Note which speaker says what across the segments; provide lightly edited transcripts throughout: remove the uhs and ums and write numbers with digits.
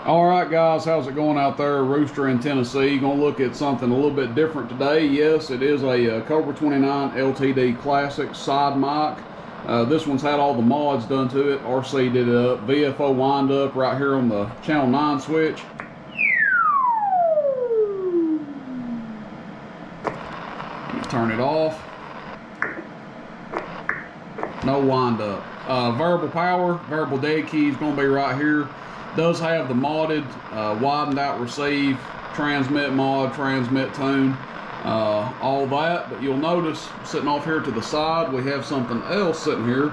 Speaker 1: Alright guys, how's it going out there? Rooster in Tennessee. Gonna look at something a little bit different today. Yes, it is a Cobra 29 LTD Classic side mic. This one's had all the mods done to it. RC did it up. VFO wind up right here on the channel 9 switch. Turn it off. No wind up. Variable power, variable dead key is going to be right here. Does have the modded widened out receive, transmit mod, transmit tune, all that. But you'll notice sitting off here to the side we have something else sitting here,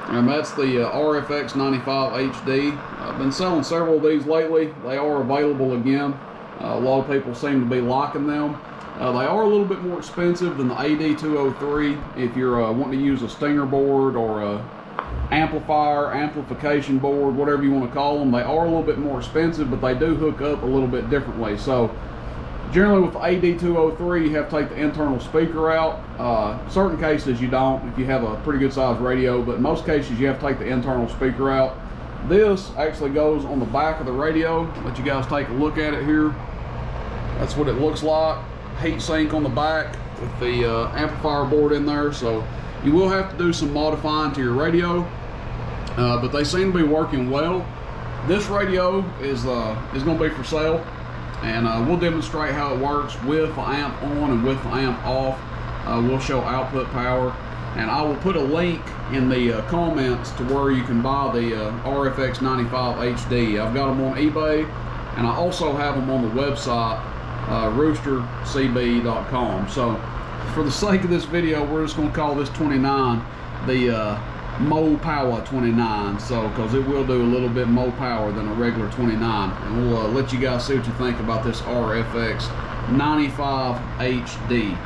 Speaker 1: and that's the RFX95HD. I've been selling several of these lately. They are available again. A lot of people seem to be liking them. They are a little bit more expensive than the AD203 if you're wanting to use a stinger board or a amplifier, amplification board, whatever you want to call them. They are a little bit more expensive, but they do hook up a little bit differently. So generally with the AD203 you have to take the internal speaker out. Certain cases you don't if you have a pretty good sized radio, but in most cases you have to take the internal speaker out. This actually goes on the back of the radio. Let you guys take a look at it here. That's what it looks like. Heat sink on the back with the amplifier board in there. So you will have to do some modifying to your radio, but they seem to be working well. This radio is going to be for sale, and we'll demonstrate how it works with the amp on and with the amp off. We'll show output power, and I will put a link in the comments to where you can buy the RFX95HD. I've got them on eBay, and I also have them on the website roostercb.com. So for the sake of this video, we're just going to call this 29 the MOE POWA 29, so because it will do a little bit more power than a regular 29. And we'll let you guys see what you think about this RFX95HD.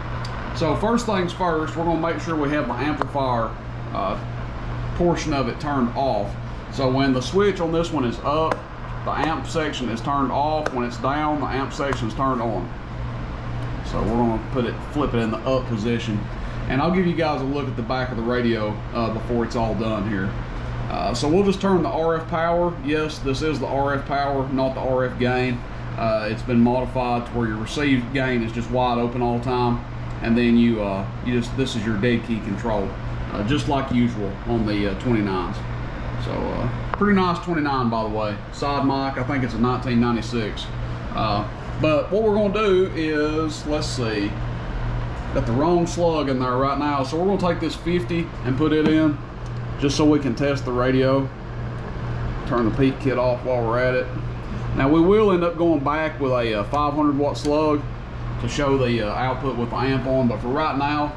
Speaker 1: So first things first, we're going to make sure we have the amplifier portion of it turned off. So when the switch on this one is up, the amp section is turned off. When it's down, the amp section is turned on. So we're going to flip it in the up position, and I'll give you guys a look at the back of the radio before it's all done here. So we'll just turn the RF power. Yes, this is the RF power, not the RF gain. It's been modified to where your receive gain is just wide open all the time, and then this is your dead key control, just like usual on the 29s. So pretty nice 29, by the way. Side mic, I think it's a 1996. But what we're going to do is, let's see, got the wrong slug in there right now, so we're going to take this 50 and put it in just so we can test the radio. Turn the peak kit off while we're at it. Now we will end up going back with a 500 watt slug to show the output with the amp on, but for right now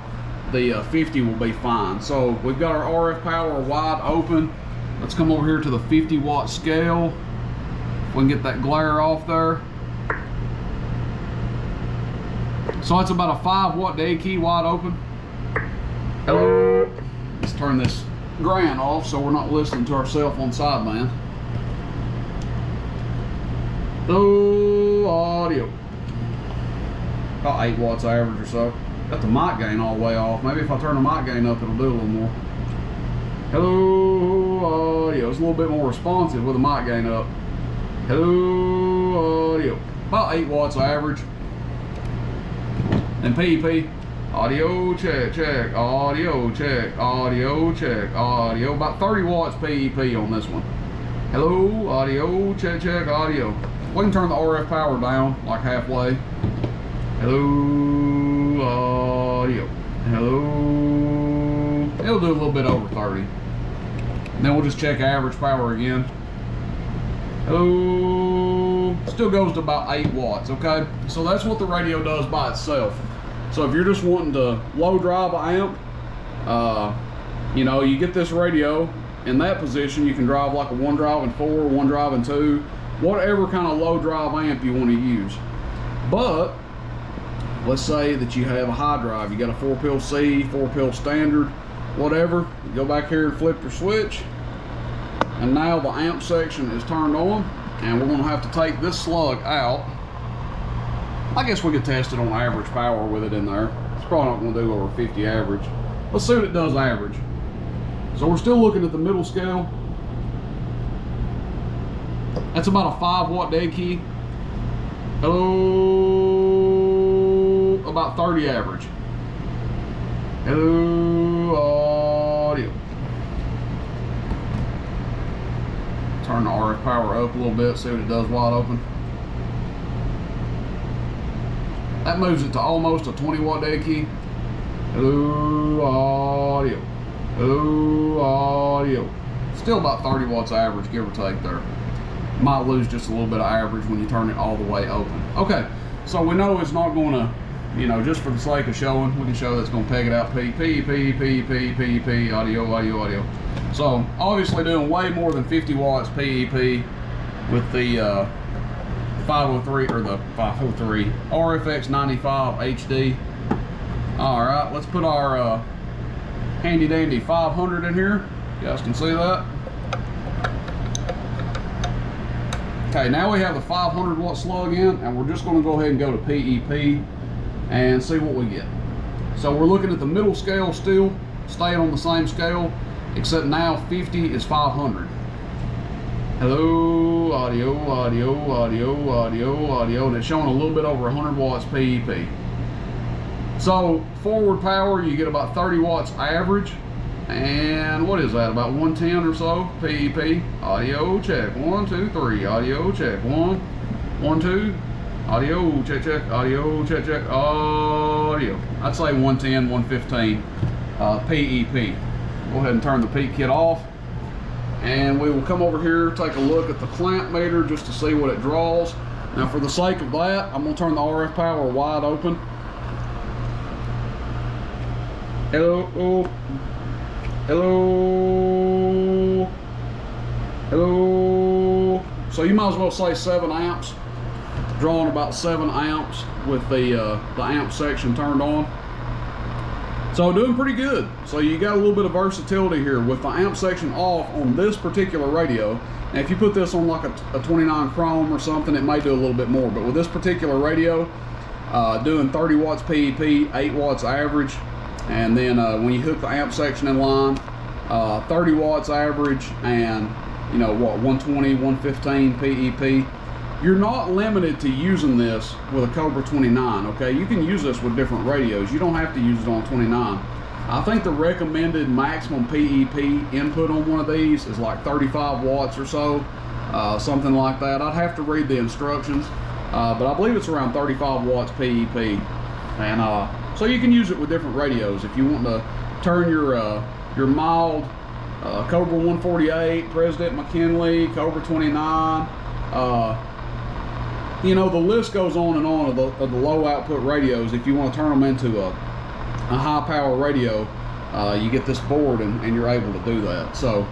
Speaker 1: the 50 will be fine. So we've got our RF power wide open. Let's come over here to the 50 watt scale. If we can get that glare off there. So it's about a 5 watt dead key wide open. Hello. Let's turn this grand off so we're not listening to ourselves on sideband. Hello, audio. About 8 watts average or so. Got the mic gain all the way off. Maybe if I turn the mic gain up, it'll do a little more. Hello, audio. It's a little bit more responsive with the mic gain up. Hello, audio. About 8 watts average. And PEP, audio check, check, audio check, audio check, audio. About 30 watts PEP on this one. Hello, audio check, check, audio. We can turn the RF power down like halfway. Hello, audio. Hello. It'll do a little bit over 30. And then we'll just check average power again. Hello. Still goes to about 8 watts, okay? So that's what the radio does by itself. So if you're just wanting to low drive an amp, you know, you get this radio in that position, you can drive like a 1 driving 4, 1 driving 2, whatever kind of low drive amp you want to use. But let's say that you have a high drive, you got a 4-pill C, 4-pill standard, whatever. You go back here and flip your switch, and now the amp section is turned on, and we're going to have to take this slug out. I guess we could test it on average power with it in there. It's probably not going to do over 50 average. Let's see what it does average. So we're still looking at the middle scale. That's about a 5-watt dead key. Hello, about 30 average. Hello, audio. Turn the RF power up a little bit, see what it does wide open. That moves it to almost a 20-watt dead key. Hello, audio. Hello, audio. Still about 30 watts average, give or take there. Might lose just a little bit of average when you turn it all the way open. Okay, so we know it's not going to, you know, just for the sake of showing, we can show that's going to peg it out P, audio, audio, audio. So obviously doing way more than 50 watts PEP with the 503 or the 503 RFX95HD. All right, let's put our handy dandy 500 in here. You guys can see that. Okay, now we have the 500 watt slug in, and we're just going to go ahead and go to PEP and see what we get. So we're looking at the middle scale still, staying on the same scale, except now 50 is 500. Hello, audio, audio, audio, audio, audio, and it's showing a little bit over 100 watts PEP. So forward power, you get about 30 watts average. And what is that, about 110 or so PEP. Audio check, 1 2 3. Audio check, 1 1 2. Audio check check. Audio check check. Audio, I'd say 110 115 PEP. Go ahead and turn the peak kit off, and we will come over here, take a look at the clamp meter just to see what it draws. Now for the sake of that, I'm going to turn the RF power wide open. Hello. Hello, hello. So you might as well say 7 amps, drawing about 7 amps with the amp section turned on. So doing pretty good. So you got a little bit of versatility here with the amp section off on this particular radio. Now if you put this on like a 29 Chrome or something, it may do a little bit more, but with this particular radio, doing 30 watts PEP, 8 watts average. And then when you hook the amp section in line, 30 watts average, and you know what, 120, 115 PEP. You're not limited to using this with a Cobra 29, okay? You can use this with different radios. You don't have to use it on 29. I think the recommended maximum PEP input on one of these is like 35 watts or so, something like that. I'd have to read the instructions, but I believe it's around 35 watts PEP. And so you can use it with different radios. If you want to turn your mild Cobra 148, President McKinley, Cobra 29, you know, the list goes on and on of the low output radios. If you want to turn them into a high power radio, you get this board and you're able to do that. So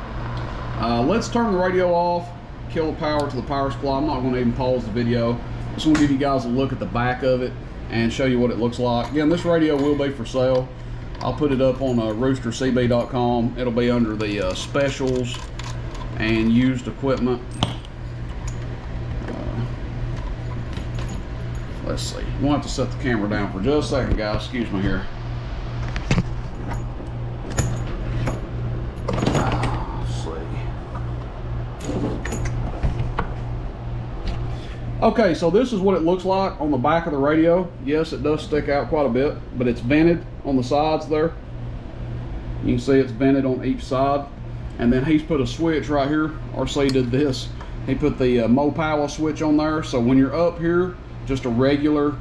Speaker 1: let's turn the radio off, kill the power to the power supply. I'm not going to even pause the video. Just want to give you guys a look at the back of it and show you what it looks like. Again, this radio will be for sale. I'll put it up on roostercb.com. It'll be under the specials and used equipment. Let's see. We'll have to set the camera down for just a second, guys. Excuse me here. Let's see. Okay, so this is what it looks like on the back of the radio. Yes, it does stick out quite a bit, but it's vented on the sides there. You can see it's vented on each side. And then he's put a switch right here. RC did this. He put the MOE POWA switch on there. So when you're up here, just a regular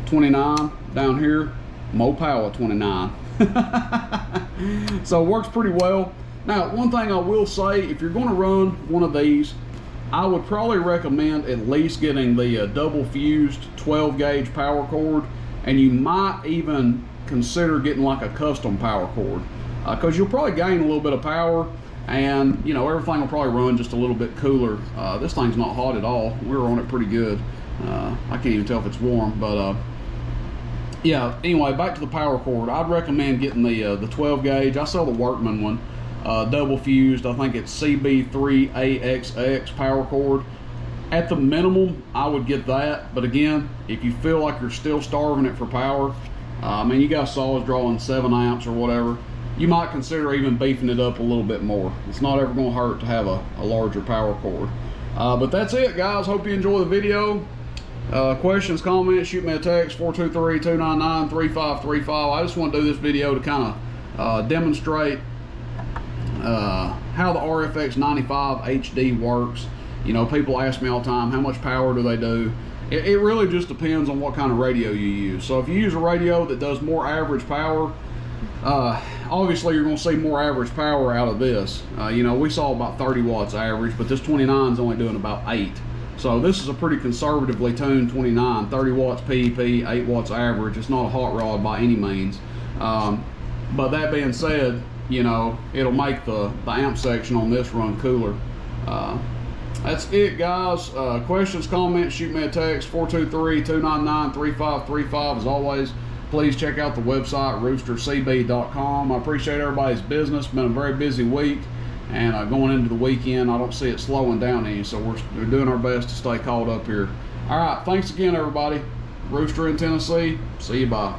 Speaker 1: 29, down here, MOE POWA 29. So it works pretty well. Now, one thing I will say, if you're going to run one of these, I would probably recommend at least getting the double fused 12 gauge power cord, and you might even consider getting like a custom power cord, because you'll probably gain a little bit of power, and you know, everything will probably run just a little bit cooler. This thing's not hot at all. We're on it pretty good. I can't even tell if it's warm, but yeah, anyway, back to the power cord. I'd recommend getting the 12 gauge. I sell the Workman one, double fused. I think it's CB3AXX power cord. At the minimum, I would get that, but again, if you feel like you're still starving it for power, I mean, you guys saw us drawing 7 amps or whatever, you might consider even beefing it up a little bit more. It's not ever going to hurt to have a larger power cord. But that's it, guys. Hope you enjoy the video. Questions, comments, shoot me a text, 423-299-3535. I just want to do this video to kind of demonstrate how the RFX95HD works. You know, people ask me all the time, how much power do they do? It really just depends on what kind of radio you use. So if you use a radio that does more average power, obviously you're going to see more average power out of this. You know, we saw about 30 watts average, but this 29 is only doing about 8. So this is a pretty conservatively tuned 29, 30 watts PEP, 8 watts average. It's not a hot rod by any means. But that being said, you know, it'll make the amp section on this run cooler. That's it, guys. Questions, comments, shoot me a text, 423-299-3535. As always, please check out the website, roostercb.com. I appreciate everybody's business. Been a very busy week, and going into the weekend, I don't see it slowing down any, so we're doing our best to stay caught up here. All right, thanks again, everybody. Rooster in Tennessee. See you, bye.